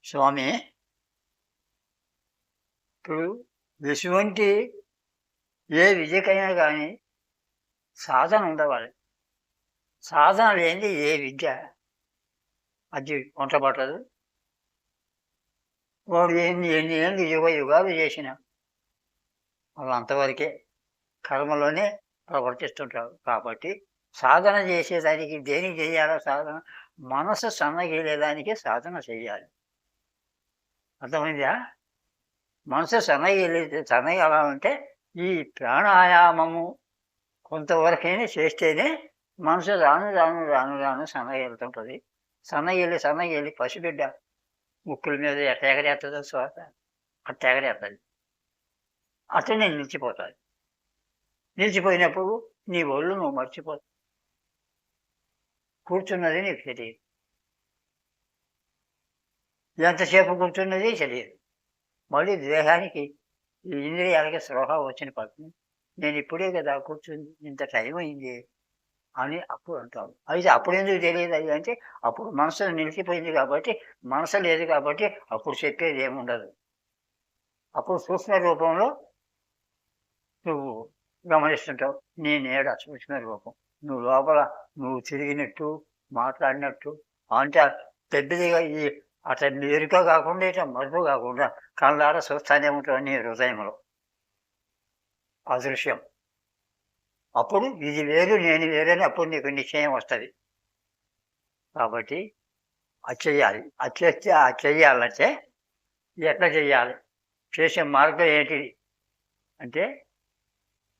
స్వామి, ఇప్పుడు ఎటువంటి ఏ విద్యకైనా కానీ సాధన ఉండవాలి. సాధన లేనిది ఏ విద్య అది వంటబట్టదు. వాడు ఎన్ని ఎన్ని ఏళ్ళు యుగాలు చేసిన అది అంతవరకే కర్మలోనే ప్రవర్తిస్తుంటారు. కాబట్టి సాధన చేసేదానికి దేనికి చేయాలో సాధన, మనసు సన్నగిలేదానికి సాధన చేయాలి. అర్థమైందా? మనసు సన్నగిలాలంటే ఈ ప్రాణాయామము కొంతవరకైనా చేస్తేనే మనసు రాను రాను రాను రాను సన్నగిలుతుంటుంది. సన్నగిలి పసిబిడ్డ ముక్కుల మీద ఎట్ట ఎగరేస్తుందో శ్వాస అట్ట ఎగరేస్తుంది. అట్లనే నిలిచిపోతుంది. నిలిచిపోయినప్పుడు నీ ఒళ్ళు నువ్వు మర్చిపోతావు. కూర్చున్నది నీకు తెలియదు, ఎంతసేపు కూర్చున్నది తెలియదు. మళ్ళీ దేహానికి ఇంద్రియాలకి స్పృహ వచ్చిన పడుతుంది. నేను ఇప్పుడే కదా కూర్చుంది, ఇంత టైం అయింది అని అప్పుడు అంటారు. అయితే అప్పుడు ఎందుకు తెలియదు అది అంటే అప్పుడు మనసు నిలిచిపోయింది కాబట్టి, మనసు లేదు కాబట్టి అప్పుడు చెప్పేది ఏముండదు. అప్పుడు సూక్ష్మ రూపంలో నువ్వు గమనిస్తుంటావు. నీ నీడ సూక్ష్మ రూపం. నువ్వు లోపల నువ్వు తిరిగినట్టు మాట్లాడినట్టు అంటే పెద్దదిగా ఈ అతన్ని ఎరుక కాకుండా ఇట్లా మరుపు కాకుండా కళ్ళారా చూస్తానే ఉంటావు నీ హృదయంలో అదృశ్యం. అప్పుడు ఇది వేరు నేను వేరని అప్పుడు నీకు నిశ్చయం వస్తుంది. కాబట్టి అది చెయ్యాలి. అది చెయ్యాలంటే ఎట్లా చెయ్యాలి? చేసే మార్గం ఏంటిది అంటే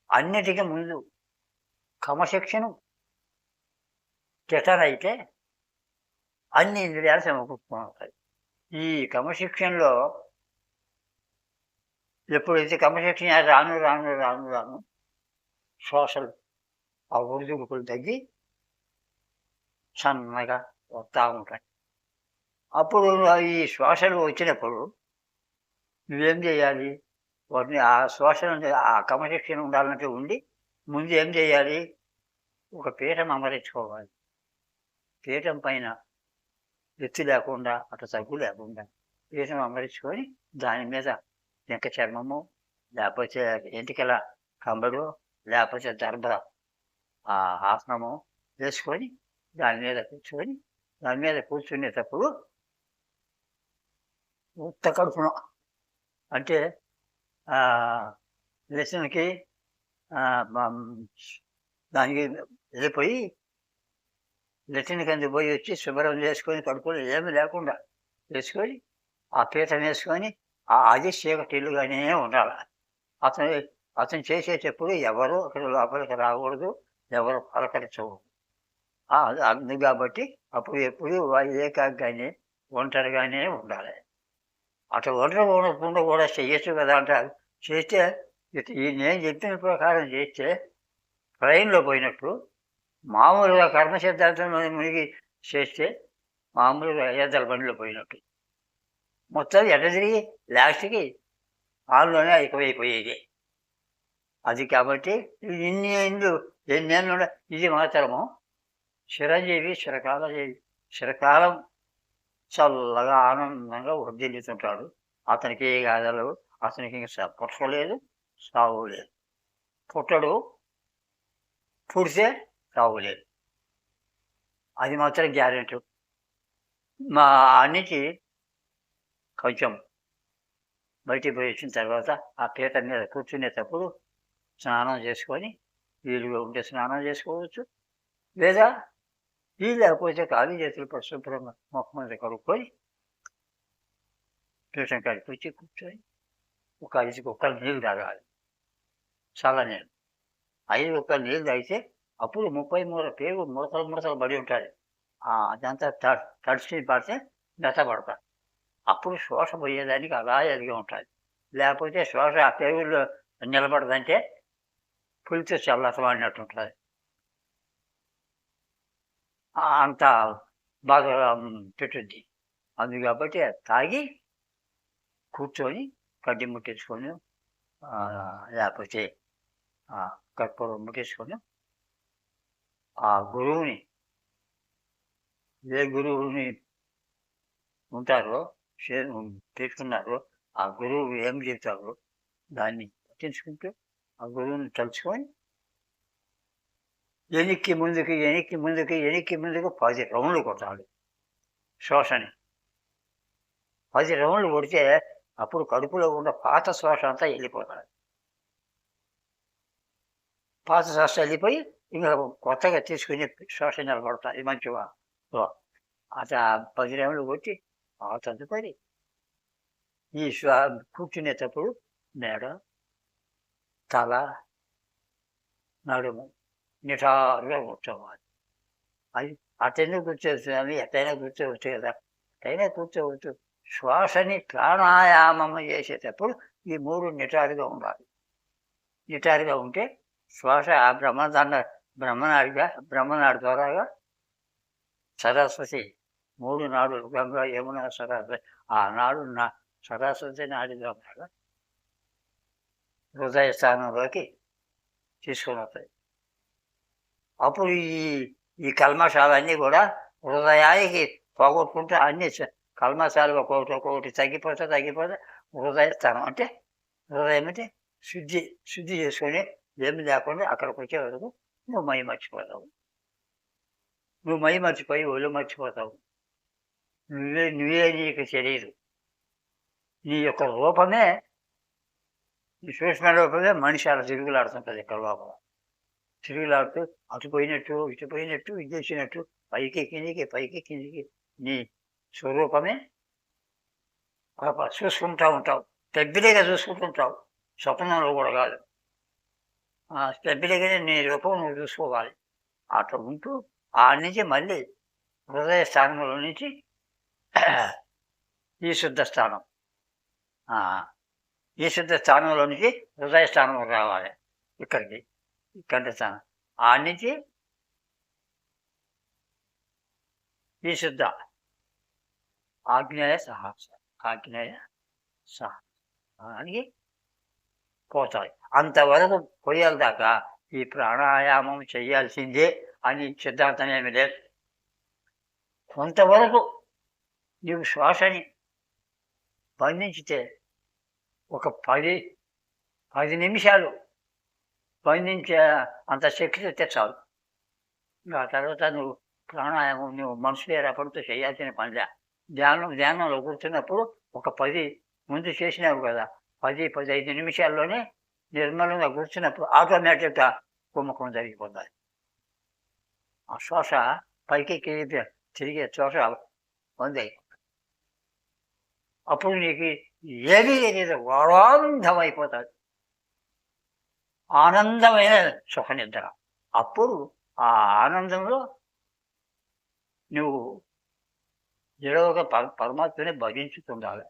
అన్నిటికీ ముందు క్రమశిక్షణ అయితే అన్ని ఇంద్రియాలు సమకూర్చుకుంటాయి. ఈ క్రమశిక్షణలో ఎప్పుడైతే క్రమశిక్షణ రాను రాను రాను రాను శ్వాసలు ఆ ఒడిదుడుకులు తగ్గి సన్నగా వస్తూ ఉంటాయి. అప్పుడు ఈ శ్వాసలు వచ్చినప్పుడు నువ్వేం చేయాలి? వాటిని ఆ శ్వాసలు ఆ క్రమశిక్షణ ఉండాలంటే ఉండి ముందు ఏం చేయాలి? ఒక పీఠం అమరించుకోవాలి. పీఠం పైన ఎత్తు లేకుండా అటు తగ్గు లేకుండా పీఠం అమరించుకొని దాని మీద వెంక చర్మము లేకపోతే ఎంటికల కంబడు లేకపోతే దర్భ ఆ ఆసనము వేసుకొని దాని మీద కూర్చునేటప్పుడు ఉత్త కడుపున అంటే లెసన్కి దానికి వెళ్ళిపోయి లెట్రిన్ కింద పోయి వచ్చి శుభ్రం చేసుకొని కడుపులో ఏమి లేకుండా వేసుకొని ఆ పీఠం వేసుకొని అది చీకటిల్లుగానే ఉండాలి. అతను చేసేటప్పుడు ఎవరు అక్కడ లోపలికి రాకూడదు, ఎవరు పలకరించకూడదు. అందు కాబట్టి అప్పుడు ఎప్పుడు ఏకాగ్గానే ఒంటరిగానే ఉండాలి. అటు ఒంటరి ఉండకుండా కూడా చెయ్యొచ్చు కదా అంటారు. చేస్తే నేను చెప్పిన ప్రకారం చేస్తే ట్రైన్లో పోయినట్టు మామూలుగా కర్మ సిద్ధాంతంలో మునిగి చేస్తే మామూలుగా ఎద్దల బండిలో పోయినట్టు మొత్తం ఎట తిరిగి లాస్ట్కి ఆన్లోనే ఎక్కువైపోయేది. అది కాబట్టి ఎన్నేళ్ళు ఇది మాత్రము చిరంజీవి చిరకాలం చల్లగా ఆనందంగా వర్ధిల్లుతుంటాడు. అతనికి ఏ గాథలు, అతనికి ఇంకా పుట్టలేదు, సావు లేదు. పుట్టడు, పుడితే సావు లేదు. అది మాత్రం గ్యారెంటీ. మా అన్నికి కొంచెం బయటికి పోయి వచ్చిన తర్వాత ఆ పీట మీద కూర్చునేటప్పుడు స్నానం చేసుకొని వీలుగా ఉంటే స్నానం చేసుకోవచ్చు, లేదా వీలు లేకపోతే ఖాళీ చేతులు పరిశుభ్రంగా మొక్క మీద కడుక్కొని పీఠం కాడికి వచ్చి కూర్చొని ఒక 5 కుక్కలు నీళ్ళు తాగాలి. చాలా నీళ్ళు 5 కుక్కలు నీళ్ళు తాగితే అప్పుడు 33 పేరు ముడతలు పడి ఉంటుంది. అదంతా తడిసి పడితే మెత్తపడతారు. అప్పుడు శ్వాస పోయేదానికి అలా ఎదిగి ఉంటుంది. లేకపోతే శ్వాస ఆ పేగుల్లో నిలబడదంటే పులితో చల్లటం ఉంటుంది. అంత బాగా పెట్టుద్ది. అందు కాబట్టి తాగి కూర్చొని కడ్డి ముట్టించుకొని లేకపోతే కర్పూరం ముట్టించుకొని ఆ గురువుని ఏ గురువుని ఉంటారో తీసుకున్నారో ఆ గురువు ఏం చెప్తారో దాన్ని పట్టించుకుంటూ ఆ గురువుని తలుచుకొని వెనక్కి ముందుకు 10 రౌండ్లు కొట్టాలి శ్వాసని. 10 రౌండ్లు కొడితే అప్పుడు కడుపులో ఉన్న పాత శ్వాస అంతా వెళ్ళిపోతాడు. పాత శ్వాస వెళ్ళిపోయి ఇంకా కొత్తగా తీసుకుని శ్వాస నిలబడతాయి మంచిగా. అట్లా 10 రౌండ్లు కొట్టి ఆ తదుపరి ఈ కూర్చునేటప్పుడు మెడ, తల, నడుము నిటారుగా కూర్చోవాలి. అది అటెందుకు కూర్చోవచ్చు, ఎట్టయినా కూర్చోవచ్చు కదా, ఎట్టయినా కూర్చోవచ్చు. శ్వాసని ప్రాణాయామం చేసేటప్పుడు ఈ 3 నిటారుగా ఉండాలి. నిటారుగా ఉంటే శ్వాస ఆ బ్రహ్మనాడి ద్వారాగా సరస్వతి 3 నాడులు గంగా, యమున, సరస్వతి, ఆ నాడు సరస్వతి నాడి ద్వారా హృదయ స్థానంలోకి తీసుకొని వస్తాయి. అప్పుడు ఈ కల్మషాలన్నీ కూడా హృదయానికి పోగొట్టుకుంటే అన్ని కల్మషాలు ఒక్కొక్కటి తగ్గిపోతే హృదయ స్థానం అంటే హృదయం అంటే శుద్ధి చేసుకొని ఏమి లేకుండా అక్కడికి వచ్చే వరకు నువ్వు మై మర్చిపోతావు. నువ్వు మై మర్చిపోయి ఒళ్ళు మర్చిపోతావు. నువ్వే నీకు తెలియదు. నీ యొక్క రూపమే, నీ సూక్ష్మ రూపమే మనిషి అలా తిరుగులాడుతుంటుంది. ఇక్కడ లోపల తిరుగులాడుతూ అటు పోయినట్టు ఇటు పోయినట్టు ఇది చేసినట్టు పైకి కిందికి నీ స్వరూపమే చూసుకుంటూ ఉంటావు. పెద్దగా చూసుకుంటుంటావు, స్వప్నంలో కూడా కాదు. పెద్దగానే నీ రూపం నువ్వు చూసుకోవాలి. అట్లా ఉంటూ ఆ నుంచి మళ్ళీ హృదయ స్థానంలో నుంచి ఈ శుద్ధ స్థానం, ఈ శుద్ధ స్థానంలో నుంచి హృదయ స్థానంలో రావాలి. ఇక్కడికి కంఠ స్థానం, ఆ నుంచి ఈ శుద్ధ ఆగ్నేయ సహస్రానికి పోతాయి. అంతవరకు పోయేల దాకా ఈ ప్రాణాయామం చేయాల్సిందే అని సిద్ధాంతం ఏమి లేదు. కొంతవరకు నీవు శ్వాసని బంధించితే ఒక 10 నిమిషాలు బంధించే అంత శక్తి వస్తే చాలు. ఆ తర్వాత నువ్వు ప్రాణాయామం నువ్వు మనసులో ఏర్పడుతూ చేయాల్సిన పనిలే. ధ్యానంలో కూర్చున్నప్పుడు ఒక 10 ముందు చేసినావు కదా, 10-15 నిమిషాల్లోనే నిర్మలంగా కూర్చున్నప్పుడు ఆటోమేటిక్గా కుమ్మకం జరిగిపోతుంది. ఆ శ్వాస పైకి తిరిగే శ్వాస ఉంది. అప్పుడు నీకు ఏమీ తెలియదు, ఆనందమైపోతుంది. ఆనందమైన సుఖనిద్ర. అప్పుడు ఆ ఆనందంలో నువ్వు జడవగా పరమాత్మని భజించుతుండాలి.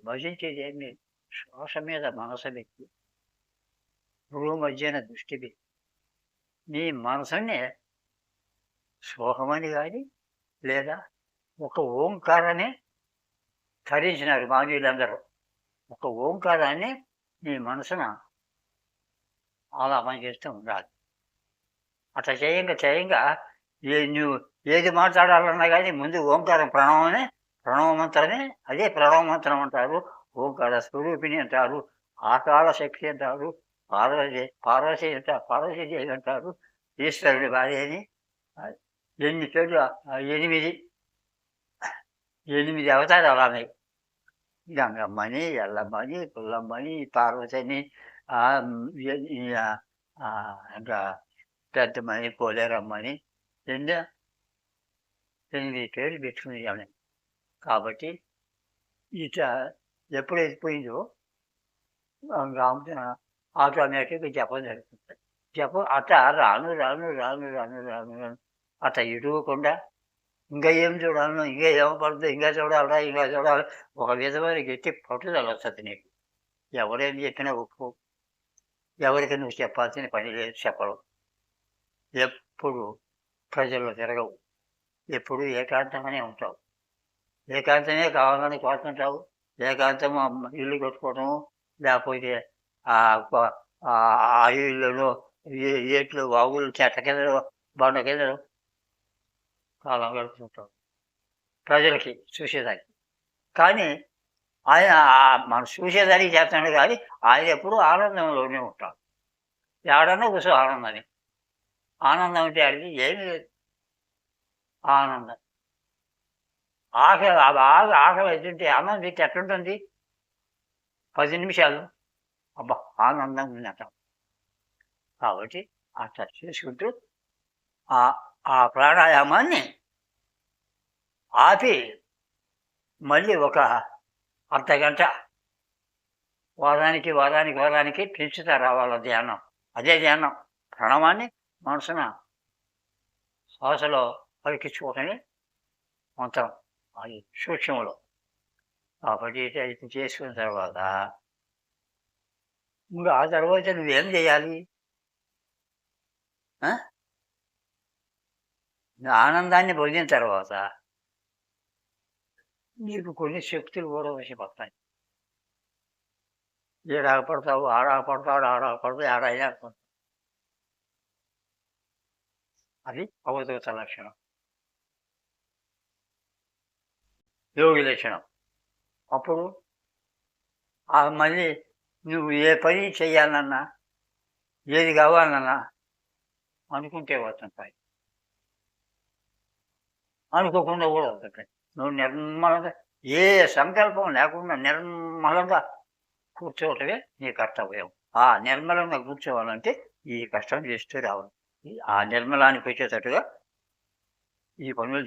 భజించేది ఏమి? శ్వాస మీద మనసు పెట్టి భూమి మధ్యన దృష్టి పెట్టి నీ మనసుని శోకమని కానీ లేదా ఒక ఓంకారాన్ని ధరించినారు మానవులందరూ. ఒక ఓంకారాన్ని నీ మనసున ఆలాపన చేస్తూ ఉండాలి. అట్లా చేయంగా నువ్వు ఏది మాట్లాడాలన్నా కానీ ముందు ఓంకారం ప్రణవ మంత్రమే. అదే ప్రణవ మంత్రం అంటారు, ఓంకార స్వరూపిణి అంటారు, ఆకాల శక్తి అంటారు, పార్వతీదేవి అంటారు, ఈశ్వరుడి భార్య అని. ఎన్ని పేర్లు, 8 అవతారాలు ఉన్నాయి. గంగమ్మని, ఎల్లమ్మని, పుల్లమ్మని, పార్వతిని, ఇంకా పెద్దమ్మని, పోలేరమ్మని 8 పేర్లు పెట్టుకుని. కాబట్టి ఇట్లా ఎప్పుడైతే పోయిందో ఆటోమేటిక్గా జపం జరుగుతుంది. జపం అట్లా రాను అట్లా ఎదుగకుండా ఇంకా ఏం చూడాలను, ఇంకా ఏమపడుతుంది, ఇంకా చూడాలి. ఒక విధమైన గట్టి పట్టుదల వస్తుంది నీకు. ఎవరేం చెప్పినా ఒప్పు, ఎవరికి నువ్వు చెప్పాల్సిన పని లేదు, చెప్పడం. ఎప్పుడు ప్రజల్లో తిరగవు, ఎప్పుడు ఏకాంతంగానే ఉంటావు. ఏకాంతమే కావాలని కోరుకుంటావు. ఏకాంతం ఇల్లు కట్టుకోవటము, లేకపోతే ఆ ఇళ్ళలో ఏట్లు, వాగులు, చెట్ల కిందలో, బండ కిందలో కాలం గడుపుతుంటావు ప్రజలకి చూసేదానికి. కానీ ఆయన మనం చూసేదానికి చేస్తున్నాడు కానీ ఆయన ఎప్పుడూ ఆనందంలోనే ఉంటాడు. ఏడన్నా కూర్చో ఆనందమే. ఆనందం అంటే అది ఏమీ లేదు. ఆనందం. బాగా ఆకలి అవుతుంటే అన్నం తింటే ఎట్లుంటుంది? 10 నిమిషాలు అబ్బా! ఆనందంగా ఉందంటాం. కాబట్టి అట్లా చేసుకుంటూ ఆ ప్రాణాయామాన్ని ఆపి మళ్ళీ ఒక అర్ధగంట వారానికి పెంచుతా రావాల ధ్యానం. అదే ధ్యానం. ప్రణవాన్ని మనసున శ్వాసలో పలికించుకోవటమే మంత్రం. అది సూక్ష్మంలో. కాబట్టి ఇది చేసుకున్న తర్వాత ఇంకా ఆ తర్వాత నువ్వేం చేయాలి? ఆనందాన్ని పొందిన తర్వాత నీకు కొన్ని శక్తులు కూడా వశపడతాయి. ఏడాగపడతావు, ఆడాగపడతావు, ఆడాగపడతావు, ఏడైనా అది అవధూత లక్షణం, యోగి లక్షణం. అప్పుడు మళ్ళీ నువ్వు ఏ పని చేయాలన్నా, ఏది కావాలన్నా అనుకుంటే వస్తుంటాయి, అనుకోకుండా కూడా వస్తుంటాయి. నువ్వు నిర్మలంగా ఏ సంకల్పం లేకుండా నిర్మలంగా కూర్చోవటమే నీ కర్తవ్యం. ఆ నిర్మలంగా కూర్చోవాలంటే ఈ కష్టం చేస్తూ రావాలి. ఆ నిర్మలానికి వచ్చేటట్టుగా ఈ పనులు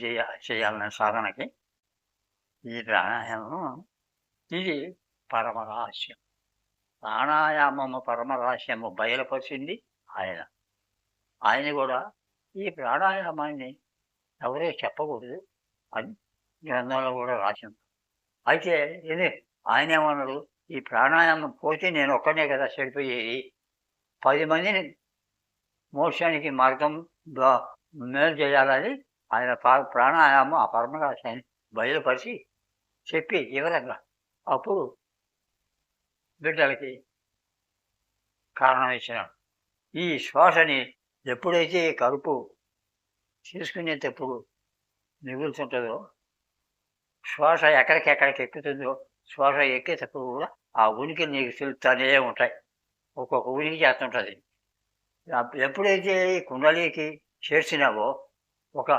చేయాలన్న సాధనకి ఈ ప్రాణాయామం ఇది పరమరహస్యం. ప్రాణాయామము పరమరహస్యము బయలుపరిచింది ఆయన. ఆయన కూడా ఈ ప్రాణాయామాన్ని ఎవరో చెప్పకూడదు అని గ్రంథంలో కూడా రాసింది. అయితే ఆయన ఏమన్నాడు? ఈ ప్రాణాయామం పోతే నేను ఒక్కనే కదా చెడిపోయేది, 10 మందిని మోక్షానికి మార్గం మేలు చేయాలని ఆయన ప్రాణాయామం ఆ పరమరహస్యాన్ని బయలుపరిచి చెప్పి వివరంగా అప్పుడు బిడ్డలకి కారణం ఇచ్చినాడు. ఈ శ్వాసని ఎప్పుడైతే కడుపు తీసుకునేటప్పుడు మిగులుతుంటుందో, శ్వాస ఎక్కడికెక్కడికి ఎక్కుతుందో, శ్వాస ఎక్కేటప్పుడు కూడా ఆ ఉనికి నీకు తెలుస్తూనే ఉంటాయి. ఒక్కొక్క ఉనికి చేస్తుంటుంది. ఎప్పుడైతే ఈ కుండలికి చేర్చినావో ఒక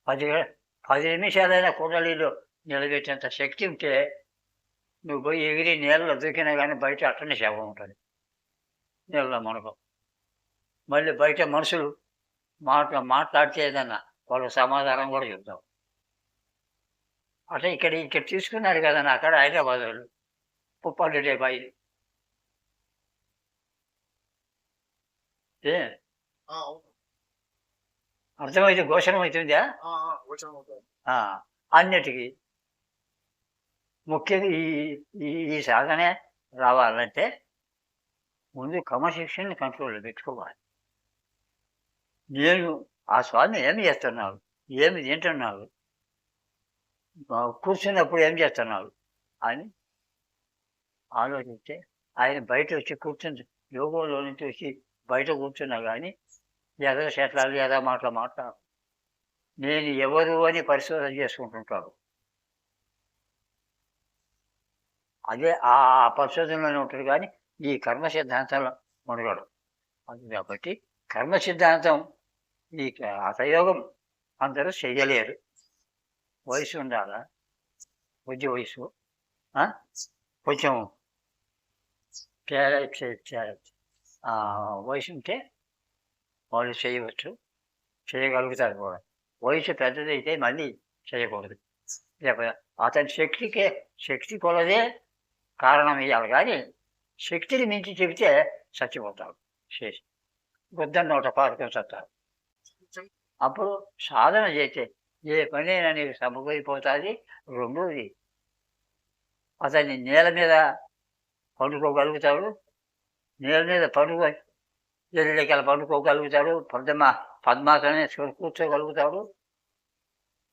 10 నిమిషాలైనా కుండలిలో నిలబెట్టేంత శక్తి ఉంటే నువ్వు పోయి ఎగిరి నీళ్ళలో దూకినా కానీ బయట అట్టనే శవం ఉంటుంది. నీళ్ళలో మనకు మళ్ళీ బయట మనుషులు మాట్లాడితే ఏదన్నా వాళ్ళకి సమాధానం కూడా చెప్తాం. అట్లా ఇక్కడ తీసుకున్నారు కదా అక్కడ హైదరాబాద్ వాళ్ళు పుప్పల్లి బాయి. అర్థమైతే ఘోషణం అవుతుందా? అన్నిటికీ ముఖ్యంగా ఈ సాధనే రావాలంటే ముందు క్రమశిక్షణని కంట్రోల్లో పెట్టుకోవాలి. నేను ఆ స్వామి ఏమి చేస్తున్నావు, ఏమి తింటున్నావు, కూర్చున్నప్పుడు ఏం చేస్తున్నావు అని ఆలోచిస్తే ఆయన బయట వచ్చి కూర్చుని యోగంలో నుంచి వచ్చి బయట కూర్చున్నా కానీ ఎదో చెట్లాలు ఎదో మాట్లాడు నేను ఎవరు అని పరిశోధన చేసుకుంటుంటాడు. అదే ఆ పరిశోధనలోనే ఉంటుంది కానీ ఈ కర్మ సిద్ధాంతంలో మునగడు. అది కాబట్టి కర్మ సిద్ధాంతం ఈ హఠయోగం అందరూ చెయ్యలేరు. వయసు ఉండాలా, కొద్ది వయసు, కొంచెం వయసు ఉంటే వాళ్ళు చేయవచ్చు, చేయగలుగుతారు కూడా. వయసు పెద్దదైతే మళ్ళీ చేయకూడదు. అతని శక్తి కొలదే కారణం ఇవ్వాలి కానీ శక్తిని మించి చెబితే చచ్చిపోతాడు. చేసి గుద్దని నోట పారుకొని చస్తారు. అప్పుడు సాధన చేస్తే ఏ పనైనా నీకు సమకూరిపోతుంది. రెండోది అతన్ని నేల మీద పండుకోగలుగుతాడు, నేల మీద ఎల్లికల పండుకోగలుగుతాడు, పద్మాసనే కూర్చోగలుగుతాడు.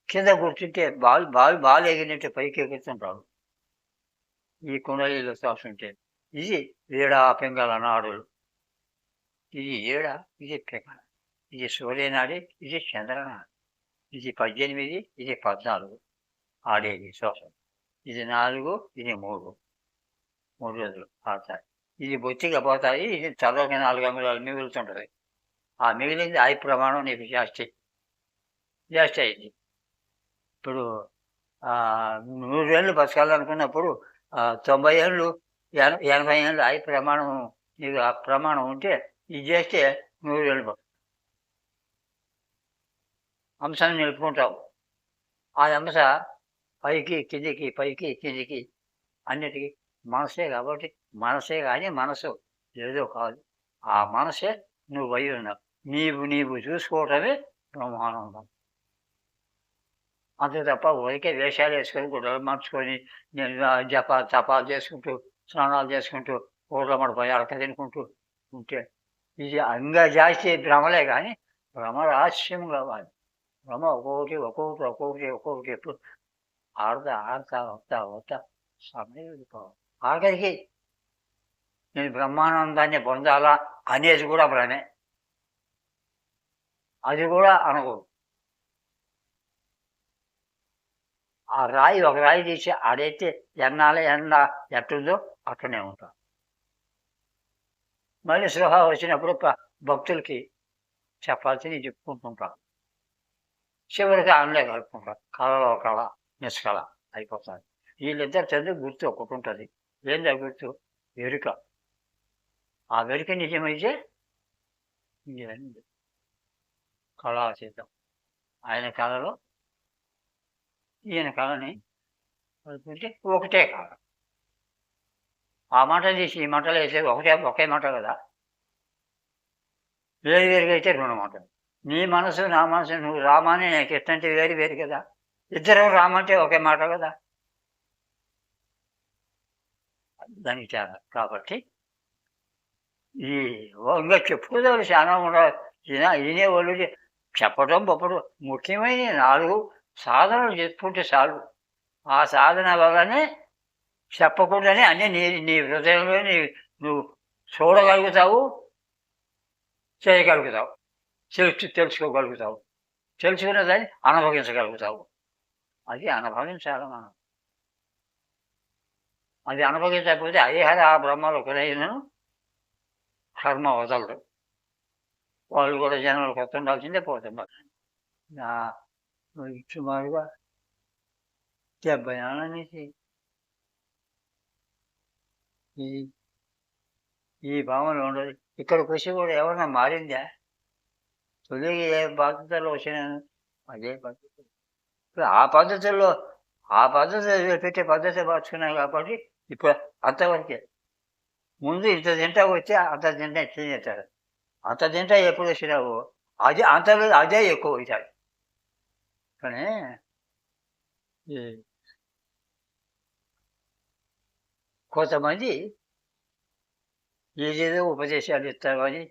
కింద కూర్చుంటే బాలు ఎగిరినట్టు పైకి ఎగురుతుంటాడు ఈ కుండలిలో శ్వాస ఉంటే. ఇది ఏడా పింగళ నాడులు, ఇది ఇది పింగళ, ఇది సూర్యనాడి, ఇది చంద్రనాడి, ఇది 18, ఇది 14. ఆడేది శ్వాస. ఇది 4, ఇది 3 రోజులు ఆడతాయి. ఇది బొత్తిగా పోతాయి. ఇది చదవక 4 అంగుళాలు మిగులుతుంటది. ఆ మిగిలింది ఆయుః ప్రమాణం నీకు జాస్తి అయింది. ఇప్పుడు 100 ఏళ్ళు బతకాలనుకున్నప్పుడు 90 ఏళ్ళు 80 ఏళ్ళు ఆయుః ప్రమాణం నీకు ఆ ప్రమాణం ఉంటే ఇది చేస్తే 100 ఏళ్ళు అంశాన్ని నిలుపుకుంటావు. ఆ అంశ పైకి కిందికి పైకి కిందికి అన్నిటికీ మనసే కాబట్టి మనసే కానీ మనసు ఏదో కాదు. ఆ మనసే నువ్వు అయి ఉన్నావు. నీవు చూసుకోవటమే బ్రహ్మానందం. అంతే తప్ప ఊరికే వేషాలు వేసుకొని గుడ్డలు మార్చుకొని నేను జపాలు చేసుకుంటూ స్నానాలు చేసుకుంటూ ఊర్లమ్మడి పోయి అడక తినుకుంటూ ఉంటే ఇది ఇంకా జాస్తి భ్రమలే కానీ భ్రమ రహస్యం కావాలి. భ్రమ ఒక్కొక్కటి ఎప్పుడు ఆడతా సమయం వెళ్ళిపోవాలి. ఆఖరికి నేను బ్రహ్మానందాన్ని పొందాలా అనేది కూడా భ్రమే. అది కూడా అనకూడదు. ఆ ఒక రాయి తీసి ఆడైతే ఎండ ఎట్టుందో అట్లనే ఉంటాం. మళ్ళీ స్పృహ వచ్చినప్పుడు భక్తులకి చెప్పాల్సింది చెప్పుకుంటుంటాం. చివరికి ఆన్లే కలుపుకుంటాం. కళలో కళ నిష్కళ అయిపోతుంది. వీళ్ళిద్దరు చదువు గుర్తు ఒకటి ఉంటుంది. ఏందా గుర్తు? ఎరుక. ఆ వెరుక నిజమైతే కళాతీతం. ఆయన కళలో ఈయన కళని కలుపుకుంటే ఒకటే కళ. ఆ మాట తీసి ఈ మంటలు వేసే ఒకే మాట కదా. వేరుగా అయితే 2 మాటలు. నీ మనసు నా మనసు, నువ్వు రామాని నాకు ఇష్టంటే వేరు కదా. ఇద్దరు రామంటే ఒకే మాట కదా. దానికి తేడా. కాబట్టి ఈ ఇంకా చెప్పుకోదాలు చాలా ఉండవు. ఈయనే వాళ్ళు చెప్పడం గొప్పడు. ముఖ్యమైన 4 సాధనలు చెప్పుకుంటే చాలు. ఆ సాధన వల్లనే చెప్పకుండానే అన్నీ నీ హృదయంలో నువ్వు చూడగలుగుతావు, చేయగలుగుతావు, తెలుసుకోగలుగుతావు, తెలుసుకున్న దాన్ని అనుభవించగలుగుతావు. అది అనుభవించాలి మనం. అది అనుభవించకపోతే అయ్యహర ఆ బ్రహ్మలు ఒకరైనా కర్మ వదలరు. వాళ్ళు కూడా జనాలు కొత్త ఉండాల్సిందే పోతున్నారు. సుమారుగా 70 ఏళ్ళ నుంచి ఈ భావన ఉండదు. ఇక్కడికి వచ్చి కూడా ఎవరన్నా మారిందా? తొలిగి ఏ పద్ధతిలో వచ్చినాను అదే పద్ధతి. ఇప్పుడు ఆ పద్ధతుల్లో పెట్టే పద్ధతి మార్చుకున్నాను కాబట్టి ఇప్పుడు అంతవరకే. ముందు ఇంత తింటా వచ్చి అంత తింటా తినేస్తాడు. అంత తింటా ఎప్పుడు వచ్చినావు అదే అంతలో అదే ఎక్కువ అవుతాడు. కానీ కొంతమంది ఏదేదో ఉపదేశాలు ఇస్తారు అని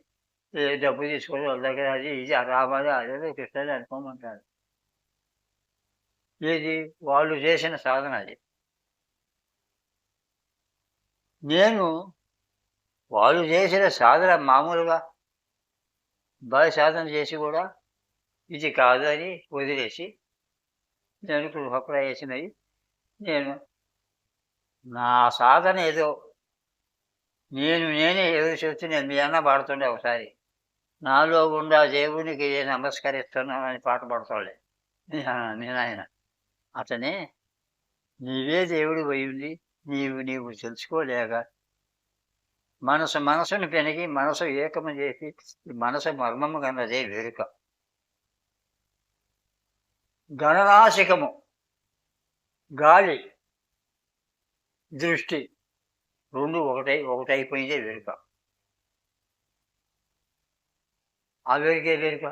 డబ్బు తీసుకొని వాళ్ళ దగ్గర అది ఇది రావాలి అదేదో కృష్ణని అనుకోమంటారు. ఏది వాళ్ళు చేసిన సాధన అది. నేను వాళ్ళు చేసిన సాధన మామూలుగా బాగా సాధన చేసి కూడా ఇది కాదు అని వదిలేసి నేను గృహప్రవేశమై నేను నా సాధన ఏదో నేనే ఏదో చెప్తే నేను మీ అన్న పాడుతుండే ఒకసారి. నాలో గుండా దేవునికి నమస్కరిస్తున్నానని పాట పాడుతాడే నేను ఆయన. అతనే నీవే దేవుడు పోయింది నీవు తెలుసుకోలేక మనసును పెనిగి మనసు ఏకము చేసి మనసు మర్మము కన్నదే వేరుక. గణనాశికము గాలి దృష్టి 2 ఒకటైపోయిందే వేరుక. ఆ వేరుకే వేరుక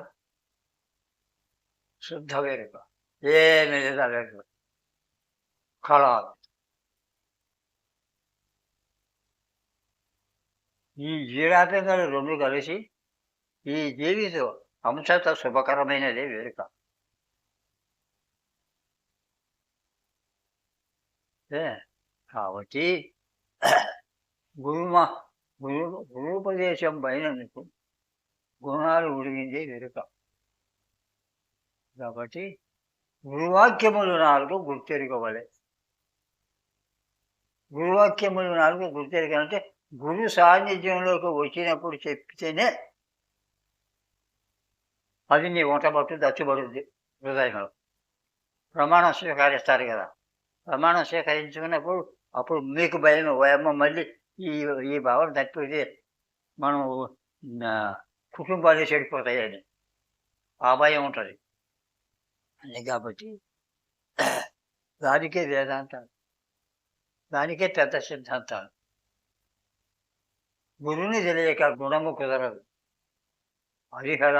శుద్ధ వేరుక. ఏమి లేదా వేరుక కళ. ఈ జీవాత్మలు 2 కలిసి ఈ జీవితం అంశత శుభకరమైనదే వేరుక. కాబట్టి గురుపదేశం పైన గుణాలు ఉడిగిందే వేరుక. కాబట్టి గురువాక్యములు 4 గుర్తెరుగవలె. గురువాక్యములు 4 గుర్తెరగాలంటే గురు సాన్నిధ్యంలోకి వచ్చినప్పుడు చెప్తేనే అది నీ వంటబట్టు దచ్చుబడుద్ది హృదయంలో. ప్రమాణం స్వీకరిస్తారు కదా! ప్రమాణం స్వీకరించుకున్నప్పుడు అప్పుడు మీకు భయం, ఓయమ్మ మళ్ళీ ఈ ఈ భావన తప్పితే మనం కుటుంబాలే చెడిపోతాయని ఆ భయం ఉంటుంది. అది కాబట్టి దానికే వేదాంతాలు, దానికే పెద్ద సిద్ధాంతాలు. గురువుని తెలియక గుణము కుదరదు. హరిహర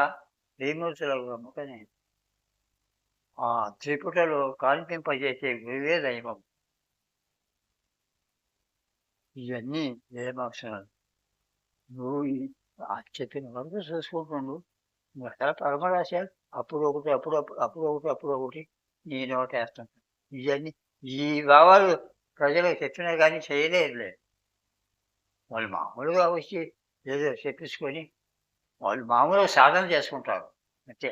శ్రీమూర్తుల గుణముకనే ఆ త్రిపుటలో కాన్పింపజేసే గురువే దైవం. ఇవన్నీ వేదమాక్షరాలు. నువ్వు చెప్పిన వరకు చూసుకుంటుండు. అసలు పరమరాశాలు అప్పుడు ఒకటి అప్పుడు ఒకటి నీ నోట వేస్తాను. ఇవన్నీ ఈ భావాలు ప్రజలకు చెప్పినా కానీ చేయలేదులే. వాళ్ళు మామూలుగా వచ్చి ఏదో చెప్పించుకొని వాళ్ళు మామూలుగా సాధన చేసుకుంటారు అంతే.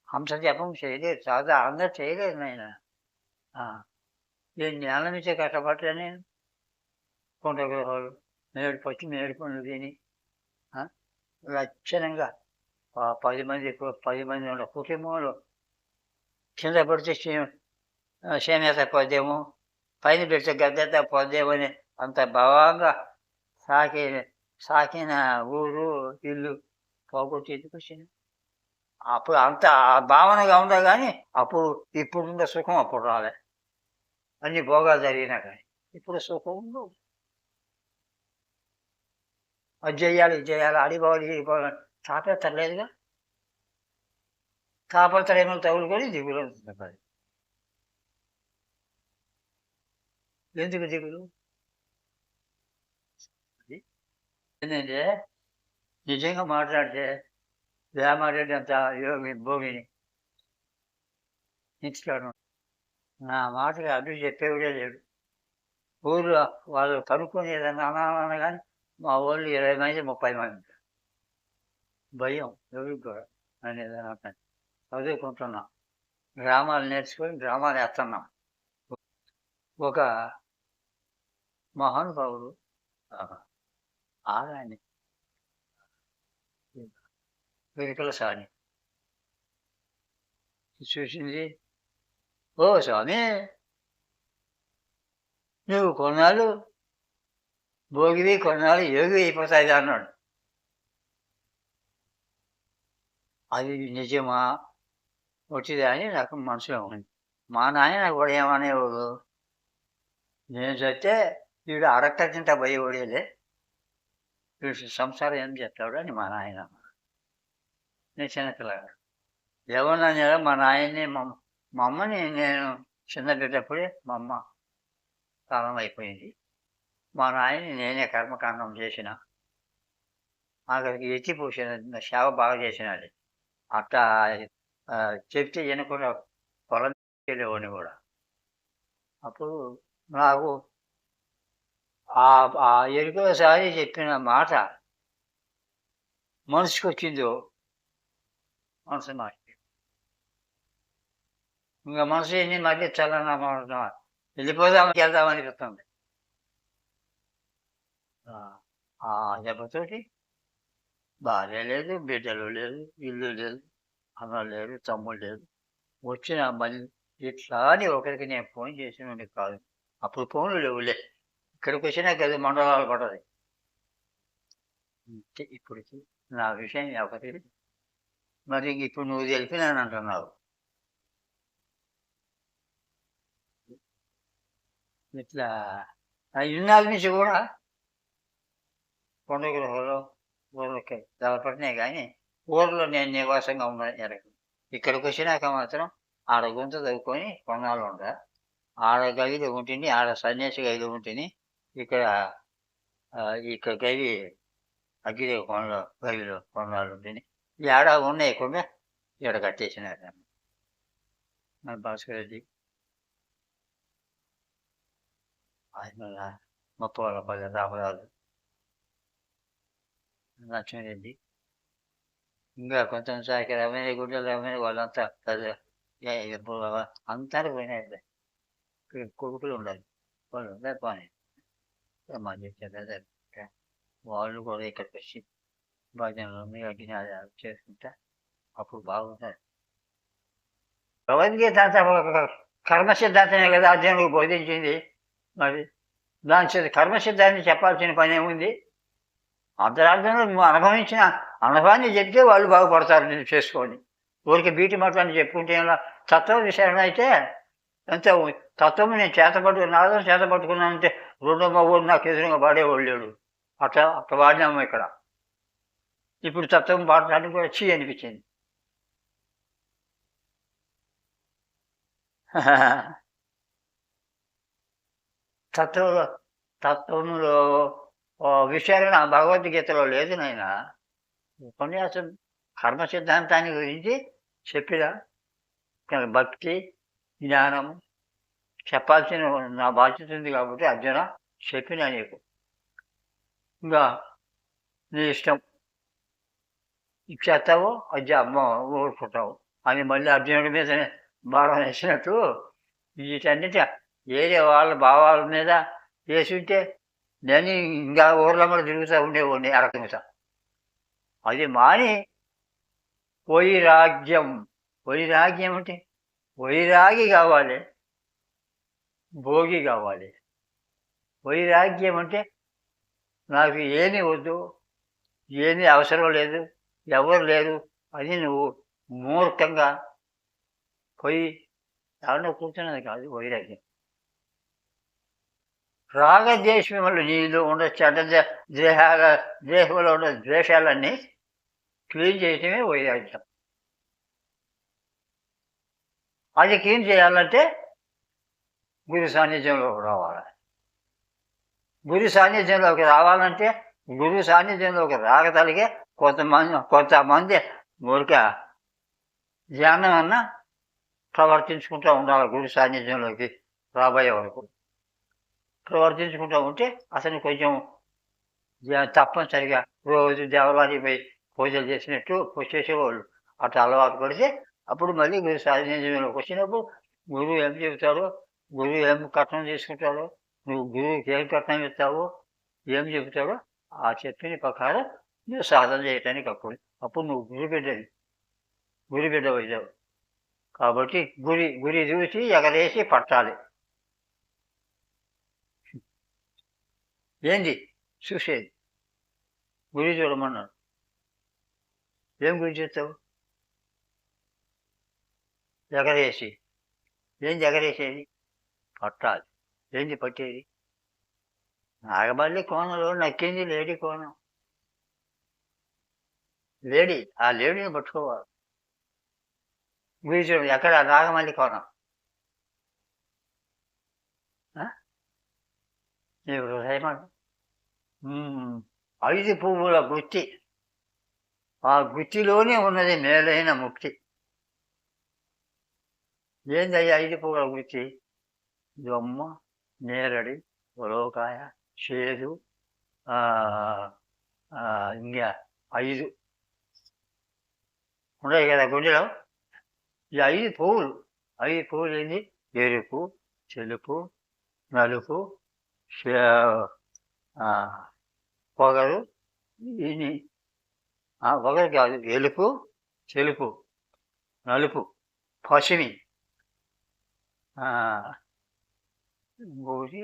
హంస జపం చేయలేదు, సాధన అందరూ చేయలేదు నాయన. నేను నేల నుంచే కట్టబట్టలే. నేను కొండ గృహాలు మేడు పనులు తిని లక్షణంగా 10 మంది ఉన్న కుటుంబంలో కింద పడితే చేనేత పోద్దేమో, పైన పెడితే గద్దెత పోద్దేమో అని అంత భావంగా సాకిన ఊరు ఇల్లు పోగొట్టి ఎందుకు వచ్చింది? అప్పుడు అంత భావనగా ఉందా కానీ అప్పుడు ఇప్పుడున్న సుఖం అప్పుడు రాలే. అన్ని భోగాలు జరిగినా కానీ ఇప్పుడు సుఖం ఉండవు. అది చేయాలి అడిపోవాలి తాపత్రలేదుగా. తాపత్రయములు తగులుకొని దిగులు ఉంటుంది. ఎందుకు దిగులు? ఏంటంటే నిజంగా మాట్లాడితే వేమారెడ్డి అంత యోగి భోగిని ఇంటికాడు నా మాటకి అడ్డు చెప్పేవిడే లేడు. ఊళ్ళో వాళ్ళు కనుక్కొని ఏదన్నా అనాలన్నా కానీ మా వాళ్ళు 20 మంది 30 మంది. భయం ఎవరికి కూడా అనేది అంటాను. చదువుకుంటున్నాం, గ్రామాలు నేర్చుకొని గ్రామాలు వేస్తున్నాం. ఒక మహానుభావుడు ఆదాన్ని వెనుకల సాని చూసింది. ఓ స్వామి, నువ్వు కొన్నాళ్ళు భోగివి కొన్నాళ్ళు యోగి అయిపోతాయి అన్నాడు. అది నిజమా వచ్చిందా అని నాకు మనసులో ఉంది. మా నాయన కూడా ఏమనేవాడు, నేను చెప్తే వీడు అరక్క తింటా పోయేవాడేలే, వీడు సంసారం ఏం చెప్తాడు అని మా నాయన. నేను చిన్నపిల్లగాడు ఏమన్నా మా నాయన్ని మా అమ్మని నేను చిన్న బిడ్డప్పుడే మా అమ్మ కాలం అయిపోయింది. మా నాయన్ని నేనే కర్మకాండం చేసిన, అక్కడికి ఎత్తిపోసిన, సేవ బాగా చేసినది. అట్లా చెప్తే వినకుండా పొలం వెళ్ళేవాడిని కూడా. అప్పుడు నాకు ఆ ఎరుకసారి చెప్పిన మాట మనసుకు వచ్చిందో, మనసు మాట ఇంకా మనసు ఎన్ని మళ్ళీ చల్లన వెళ్ళిపోదామని వెళ్దామనిపిస్తుంది. ఆ దెబ్బతోటి భార్య లేదు, బిడ్డలు లేదు, ఇల్లు లేదు, అన్న లేదు, తమ్ముడు లేదు. వచ్చిన మళ్ళీ ఇట్లా అని ఒకరికి నేను ఫోన్ చేసినండి కాదు. అప్పుడు ఫోన్లు లేవులే. ఇక్కడికి వచ్చినా కదా మండలాలు పడది. ఇప్పటికి నా విషయం ఎవరికి మరి ఇప్పుడు నువ్వు తెలిపినాను అంటున్నావు. ఇట్లా ఇన్నాళ్ళ నుంచి కూడా కొండ గృహంలో ఊళ్ళకి దళపడినాయి కానీ ఊళ్ళో నేను నివాసంగా ఉన్నాను. ఇక్కడికి వచ్చినాక మాత్రం ఆడ గుంత చదువుకొని కొన్నాళ్ళు ఉంటా. ఆడ గదిలో ఉంటుంది, ఆడ సన్యాసి గదిలో ఉంటుంది. ఇక్కడ గది అగ్గిదే కొండలో గదిలో కొన్నాళ్ళు ఉంటుంది. ఈ ఆడ ఉన్నాయి కొన్ని ఇక్కడ కట్టేసినారు మన భాస్కర్ రెడ్డి. ఆయన 30 రామరాజు, లక్ష్మీరెడ్డి, ఇంకా కొంచెం శాఖ రమేణి గుడ్డలు రమేణి వాళ్ళంతా పెద్ద ఇప్పుడు అంతా పోయినాయి. కొడుకులు ఉండాలి, వాళ్ళు ఉండాలి పోనీ మళ్ళీ పెద్ద వాళ్ళు కూడా ఇక్కడికి వచ్చి భజనలు యజ్ఞాలు చేసుకుంటా అప్పుడు బాగుంటుంది. భగవద్గీత అంతా ఒక కర్మ సిద్ధాంతమే కదా అర్జునుడికి బోధించింది. మరి దాని కర్మ సిద్ధాన్ని చెప్పాల్సిన పని ఏముంది? అంతరార్థంలో నువ్వు అనుభవించిన అనుభవాన్ని చెప్తే వాళ్ళు బాగుపడతారు. నేను చేసుకోండి, ఊరికి బీటి మాటలని చెప్పుకుంటే ఇలా తత్వ విషయం అయితే ఎంత తత్వం నేను నాదం చేత పట్టుకున్నానంటే రెండో మగోడు నాకు ఎదురుగా పాడేవాళ్ళు లేడు. అట్లా వాడినాము ఇక్కడ. ఇప్పుడు తత్వం పాడటానికి కూడా చీ అనిపించింది. తత్వంలో విషయాలు నా భగవద్గీతలో లేదు నాయన. ఉపన్యాసం కర్మ సిద్ధాంతాన్ని గురించి చెప్పిన భక్తి జ్ఞానము చెప్పాల్సిన నా బాధ్యత ఉంది కాబట్టి అర్జున చెప్పినా నీకు. ఇంకా నీ ఇష్టం, ఇచ్చేస్తావు అది అమ్మ ఊరుకుంటావు అని మళ్ళీ అర్జునుడి మీద భారం వేసినట్టు వీటన్నిటి ఏదే వాళ్ళ భావాల మీద వేసి ఉంటే నేను ఇంకా ఊర్లో కూడా తిరుగుతూ ఉండేవాడిని అరకమిత. అది మాని వైరాగ్యం అంటే వైరాగి కావాలి, భోగి కావాలి. వైరాగ్యం అంటే నాకు ఏమీ వద్దు, ఏమీ అవసరం లేదు, ఎవరు లేరు అని నువ్వు మూర్ఖంగా పోయి ఎవరినో కూర్చున్నది కాదు వైరాగ్యం. రాగద్వేషములు నీళ్ళు ఉన్న చెడ్డ దేహంలో ఉన్న ద్వేషాలన్నీ క్లీన్ చేయటమే వైరాగ్యం. అది క్లీన్ చేయాలంటే గురు సాన్నిధ్యంలోకి రావాలి. గురు సాన్నిధ్యంలోకి రావాలంటే గురు సాన్నిధ్యంలోకి రాగలిగే కొంతమంది ఊరిక ధ్యానం అన్నా ప్రవర్తించుకుంటూ ఉండాలి. గురు సాన్నిధ్యంలోకి రాబోయే వరకు ప్రవర్తించుకుంటూ ఉంటే అతను కొంచెం తప్పనిసరిగా రోజు దేవాలయానికి పోయి పూజలు చేసినట్టు చేసేవాళ్ళు. అట్లా అలవాటు పడితే అప్పుడు మళ్ళీ గురు సాన్నిధ్యంలోకి వచ్చినప్పుడు గురువు ఏం చెబుతాడో, గురువు ఏం కట్నం తీసుకుంటాడో, నువ్వు గురువుకి ఏం కట్నం ఇస్తావో, ఏం చెబుతాడో ఆ చెప్పిన ప్రకారం నువ్వు సాధన చేయటానికి అప్పుడు నువ్వు గురి బిడ్డ అయ్యావు. కాబట్టి గురి చూసి ఎగరేసి పట్టాలి. ఏంది చూసేది? గురి చూడమన్నాడు. ఏం గురి చూస్తావు? ఎగరేసి. ఏంది ఎగరేసేది? పట్టాలి. ఏంది పట్టేది? నాగమల్లి కోణంలో నక్కింది లేడీ కోణం. ఆ లేడీని పట్టుకోవాలి. గురి చూడు. ఎక్కడ? నాగమల్లి కోణం. ఇప్పుడు హృదయం 5 పువ్వుల గుత్తి. ఆ గుత్తిలోనే ఉన్నది మేలైన ముక్తి. ఏందయ్యా 5 పువ్వుల గుత్తి? దొమ్మ, నేరడి, ఉలవకాయ, చేదు, ఇంకా 5 ఉన్నాయి కదా గుండెలో. ఈ 5 పువ్వులు. 5 పువ్వులు ఏంది? ఎరుపు, తెలుపు, నలుపు, పొగరు. పొగరు కాదు, ఎలుపు, తెలుపు, నలుపు, పసిమి, ఇంకొకటి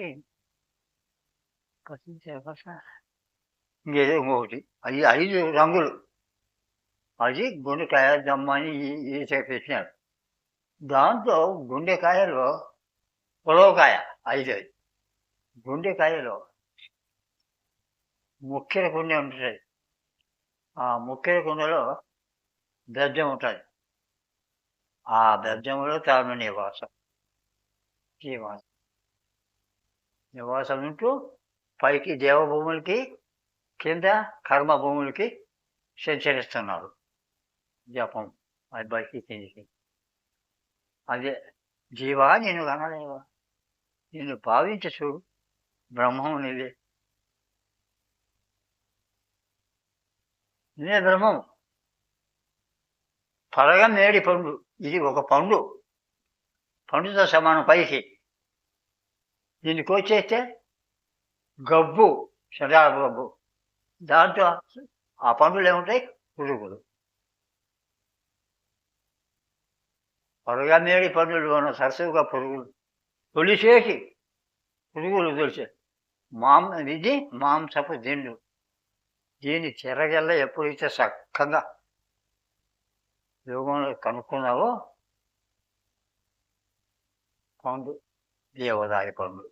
ఇంకేదో ఇంకొకటి. అది 5 రంగులు. అది గుండెకాయ దమ్మని పెట్టినాడు. దాంట్లో గుండెకాయలో ఉలవకాయ 5. గుండెకాయలో ముక్కెర కుండె ఉంటుంది. ఆ ముక్కెర కుండలో బెజ్జం ఉంటుంది. ఆ బెజ్జంలో తాను నివాసం ఉంటూ పైకి దేవభూములకి, కింద కర్మభూములకి సంచరిస్తున్నాడు. జపం అది బయటికి కిందికి. అదే జీవా, నేను కనలేవా, నిన్ను భావించ చూడు, బ్రహ్మం నీవే. నేనే బ్రహ్మం. త్వరగా మేడి పండు. ఇది ఒక పండు. పండుతో సమానం పైకి. దీన్ని కోసేస్తే గబ్బు, శనగ గబ్బు. దాంట్లో ఆ పండులో ఏముంటాయి? పురుగులు. త్వరగా మేడి పండులో ఉన్న సరసుగా పురుగులు తొలిసేసి పురుగులు తొలిసే ఇది మాంసపు దిండు. దీన్ని చెరగల్ల ఎప్పుడైతే చక్కగా యోగంలో కనుక్కున్నావో పండు దేవదారి పండు.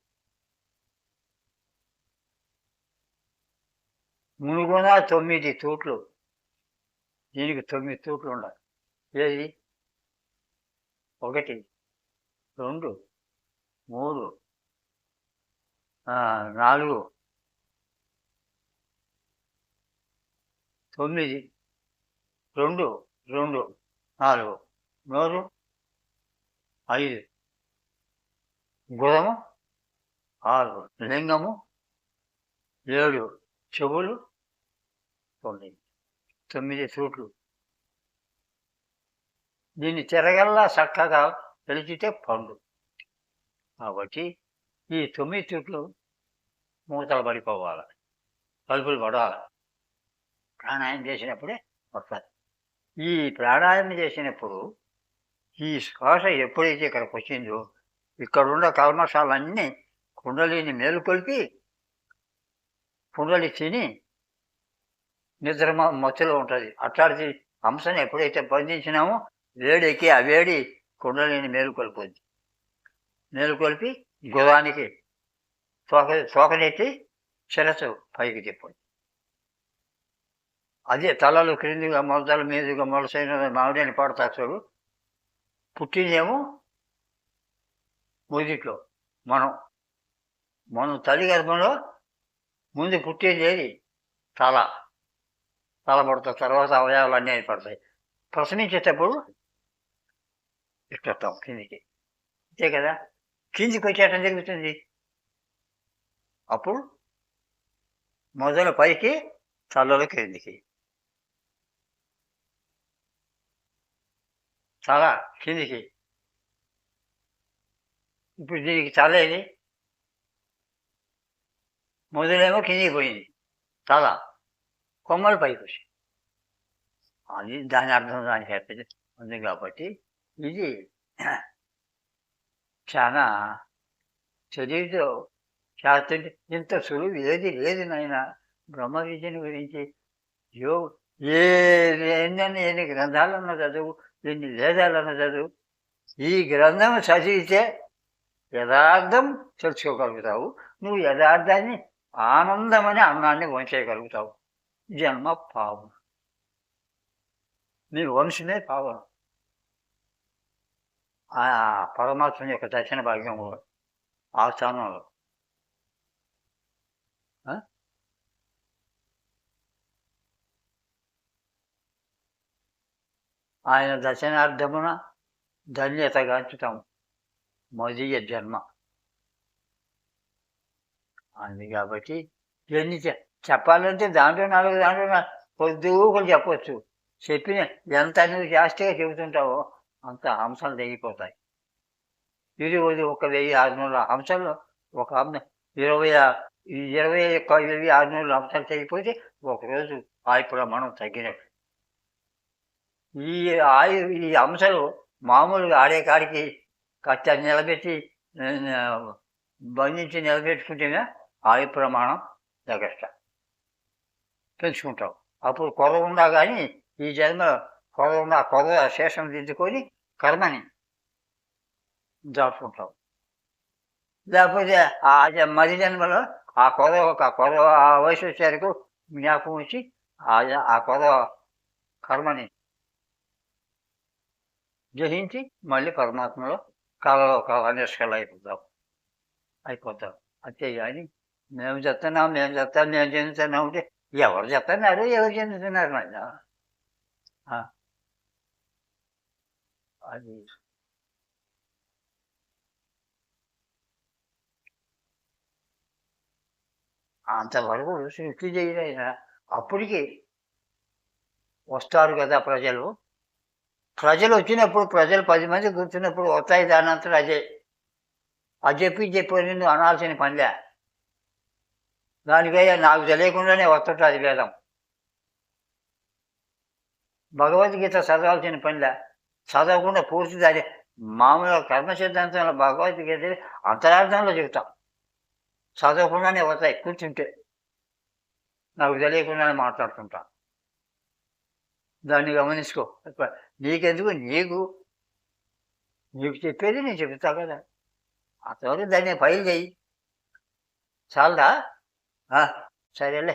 మునుగున 9 తూట్లు. దీనికి 9 తూట్లు ఉండాలి. ఏది? 1, 2, 3, 4, 9, 2, 2, 4, నోరు 5, గుదము 6, లింగము 7, చెవులు 9 తూట్లు. దీన్ని తిరగల్లా చక్కగా తెలిచితే పండు. కాబట్టి ఈ 9 తూట్లు మూతలు పడిపోవాలి, తలుపులు పడాలి. ప్రాణాయామం చేసినప్పుడే వస్తుంది. ఈ ప్రాణాయామం చేసినప్పుడు ఈ శ్వాస ఎప్పుడైతే ఇక్కడికి వచ్చిందో ఇక్కడున్న కల్మషాలన్నీ కుండలిని మేలుకొల్పి కుండలి తిని నిద్ర మత్తులో ఉంటుంది. అట్లాంటి అంశను ఎప్పుడైతే బంధించినామో వేడెక్కి ఆ వేడి కుండలిని మేలుకొల్పుద్ది. మేలుకొల్పి గుదానికి తోకనెత్తి శిరస్సు పైకి తిప్పుద్ది. అదే తలలు క్రిందిగా మొదల మీదుగా మొలసైన మామిడిని పడతా చూడు. పుట్టిందేమో మొదట్లో మనం తల్లి గర్భంలో ముందు పుట్టేది ఏది? తల పడుతుంది. తర్వాత అవయవాలు అన్నీ పడతాయి. ప్రశ్నించేటప్పుడు ఇష్టం కిందికి, అంతే కదా. కిందికి వచ్చేయటం జరుగుతుంది. అప్పుడు మొదలు పైకి, తలలో క్రిందికి. తల కిందికి. ఇప్పుడు దీనికి తల ఏది? మొదలేమో కిందికి పోయింది, తల కొమ్మలు పైకి వచ్చి. అది దాని అర్థం దానికి చెప్పింది ఉంది. కాబట్టి ఇది చాలా చదివితో శాస్త్రం ఇంత సులువు ఏది లేదు నాయన. బ్రహ్మ విద్యను గురించి ఎన్ని గ్రంథాలన్న చదువు, ఎన్ని వేదాలన్న చదువు. ఈ గ్రంథం చదివితే యథార్థం తెలుసుకోగలుగుతావు. నువ్వు యథార్థాన్ని ఆనందమని అన్నాన్ని వంచేయగలుగుతావు. జన్మ పావనం. నీ వంశమే పావనం. ఆ పరమాత్మ యొక్క దర్శన భాగ్యం ఆ స్థానంలో. ఆయన దర్శనార్థమున ధన్యతగాంచుతాము మదీయ జన్మ. అది కాబట్టి ఇవన్నీ చెప్పాలంటే దాంట్లో 4 పొద్దుగా చెప్పచ్చు. చెప్పిన ఎంత నువ్వు జాస్తిగా చెబుతుంటావో అంత అంశాలు తెగిపోతాయి. ఇది 1600 అంశాల్లో ఒక 21,600 అంశాలు తెగిపోతే ఒకరోజు ఆయు ప్రమాణం తగ్గినట్టు. ఈ అంశాలు మామూలుగా ఆడే కాడికి కచ్చ నిలబెట్టి బంధించి నిలబెట్టుకుంటేనే ఆయు ప్రమాణం తగ్గట పెంచుకుంటావు. అప్పుడు కొర ఉందా కానీ ఈ జన్మ కొర శేషం దిద్దుకొని కర్మని దాటుకుంటావు. లేకపోతే మది జన్మలో ఆ వయసు వచ్చేందుకు జ్ఞాపకం వచ్చి ఆ కర్మని జయించి మళ్ళీ పరమాత్మలో కళలో నిష్కళ అయిపోతాం. అంతే కానీ మేము చెప్తున్నాం మేము చెందుతున్నాం అంటే ఎవరు చెప్తున్నారు, ఎవరు చెందుతున్నారు నాయన? అది అంతవరకు సృష్టి చేయలేదా? అప్పటికి వస్తారు కదా ప్రజలు. ప్రజలు వచ్చినప్పుడు ప్రజలు 10 మంది కూర్చున్నప్పుడు వస్తాయి దానంతట అదే. అది చెప్పి నిన్ను అనాల్సిన పనిలే. దానికయ్యా నాకు తెలియకుండానే వస్తుంటది వేదం. భగవద్గీత చదవాల్సిన పనిలే. చదవకుండా పూర్తి దాని మామూలుగా కర్మ సిద్ధాంతంలో భగవద్గీత అంతరార్థంలో చెబుతాం. చదవకుండానే వస్తాయి కూర్చుంటే. నాకు తెలియకుండానే మాట్లాడుతుంటా. దాన్ని గమనించుకో. నీకెందుకు నీకు చెప్పేది నేను చెబుతా కదా! అంతవరకు దాన్ని ఫైల్ చెయ్యి. చాలదా? సరేలే.